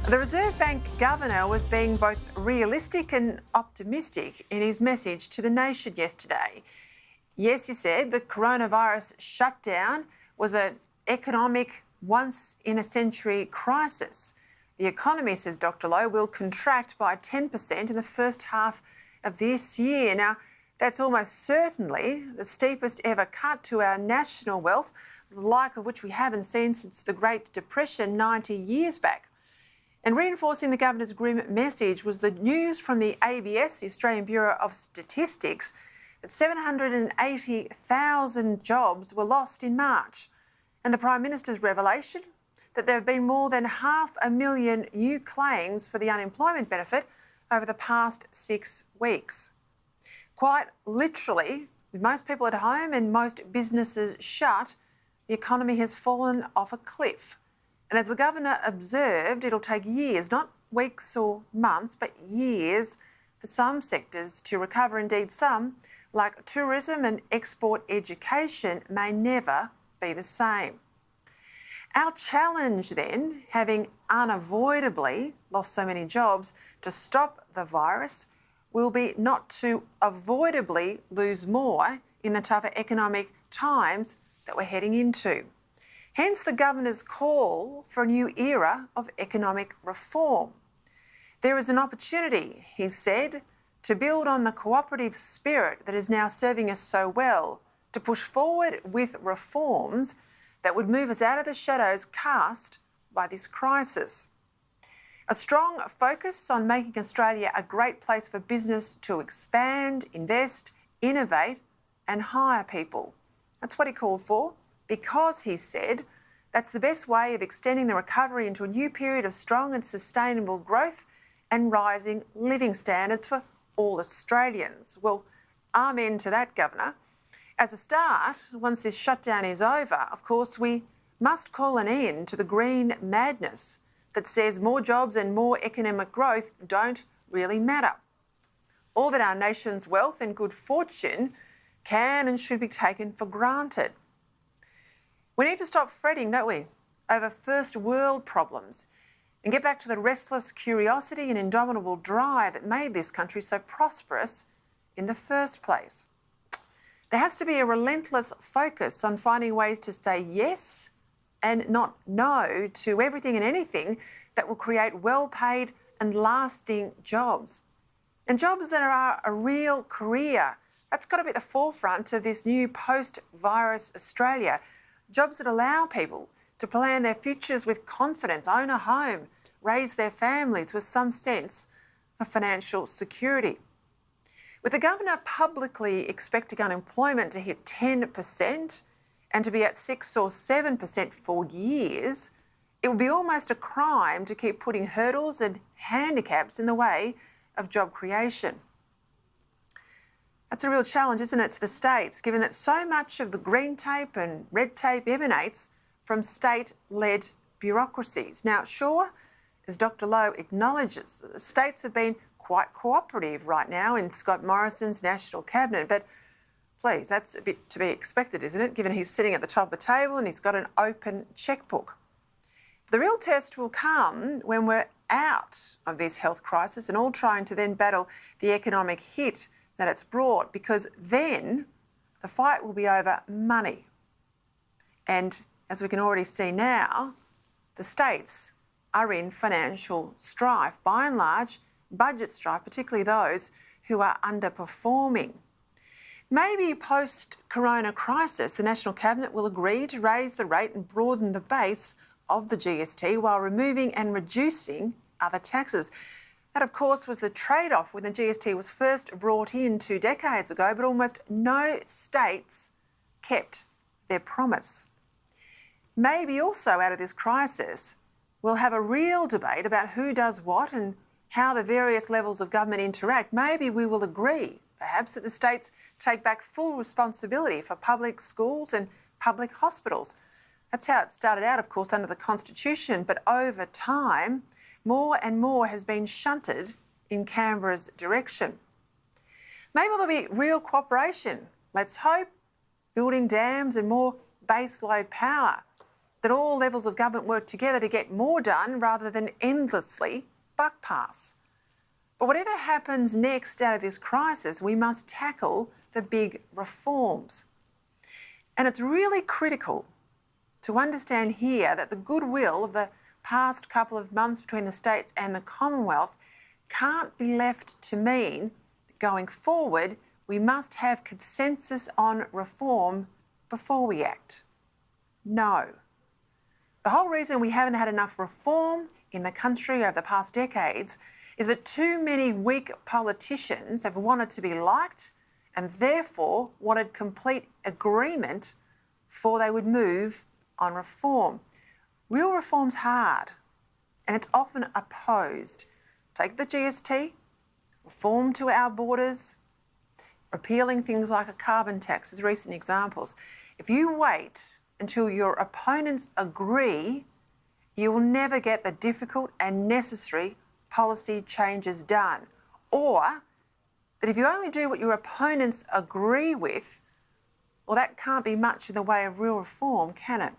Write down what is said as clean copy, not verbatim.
The Reserve Bank Governor was being both realistic and optimistic in his message to the nation yesterday. Yes, he said the coronavirus shutdown was an economic once-in-a-century crisis. The economy, says Dr Lowe, will contract by 10% in the first half of this year. Now, that's almost certainly the steepest ever cut to our national wealth, the like of which we haven't seen since the Great Depression 90 years back. And reinforcing the Governor's grim message was the news from the ABS, the Australian Bureau of Statistics, that 780,000 jobs were lost in March. And the Prime Minister's revelation that there have been more than 500,000 new claims for the unemployment benefit over the past 6 weeks. Quite literally, with most people at home and most businesses shut, the economy has fallen off a cliff. And as the Governor observed, it'll take years, not weeks or months, but years for some sectors to recover. Indeed, some, like tourism and export education, may never be the same. Our challenge then, having unavoidably lost so many jobs to stop the virus, will be not to avoidably lose more in the tougher economic times that we're heading into. Hence the Governor's call for a new era of economic reform. There is an opportunity, he said, to build on the cooperative spirit that is now serving us so well, to push forward with reforms that would move us out of the shadows cast by this crisis. A strong focus on making Australia a great place for business to expand, invest, innovate and hire people. That's what he called for, because, he said, that's the best way of extending the recovery into a new period of strong and sustainable growth and rising living standards for all Australians. Well, amen to that, Governor. As a start, once this shutdown is over, of course, we must call an end to the green madness that says more jobs and more economic growth don't really matter, or that our nation's wealth and good fortune can and should be taken for granted. We need to stop fretting, don't we, over first world problems and get back to the restless curiosity and indomitable drive that made this country so prosperous in the first place. There has to be a relentless focus on finding ways to say yes and not no to everything and anything that will create well-paid and lasting jobs. And jobs that are a real career. That's got to be at the forefront of this new post-virus Australia. Jobs that allow people to plan their futures with confidence, own a home, raise their families with some sense of financial security. With the Governor publicly expecting unemployment to hit 10% and to be at 6 or 7% for years, it would be almost a crime to keep putting hurdles and handicaps in the way of job creation. That's a real challenge, isn't it, to the states, given that so much of the green tape and red tape emanates from state-led bureaucracies. Now, sure, as Dr Lowe acknowledges, the states have been quite cooperative right now in Scott Morrison's National Cabinet, but please, that's a bit to be expected, isn't it, given he's sitting at the top of the table and he's got an open chequebook. The real test will come when we're out of this health crisis and all trying to then battle the economic hit that it's brought, because then the fight will be over money. And as we can already see now, the states are in financial strife, by and large, budget strife, particularly those who are underperforming. Maybe post-corona crisis, the National Cabinet will agree to raise the rate and broaden the base of the GST while removing and reducing other taxes. That, of course, was the trade-off when the GST was first brought in 2 decades ago, but almost no states kept their promise. Maybe also out of this crisis, we'll have a real debate about who does what and how the various levels of government interact. Maybe we will agree, perhaps, that the states take back full responsibility for public schools and public hospitals. That's how it started out, of course, under the Constitution, but over time, more and more has been shunted in Canberra's direction. Maybe there'll be real cooperation, let's hope, building dams and more baseload power. that all levels of government work together to get more done rather than endlessly buck pass. But whatever happens next out of this crisis, we must tackle the big reforms. And it's really critical to understand here that the goodwill of the past couple of months between the states and the Commonwealth can't be left to mean that going forward we must have consensus on reform before we act. No. The whole reason we haven't had enough reform in the country over the past decades is that too many weak politicians have wanted to be liked and therefore wanted complete agreement before they would move on reform. Real reform's hard and it's often opposed. Take the GST, reform to our borders, repealing things like a carbon tax as recent examples. If you wait until your opponents agree, you will never get the difficult and necessary policy changes done. Or that if you only do what your opponents agree with, well, that can't be much in the way of real reform, can it?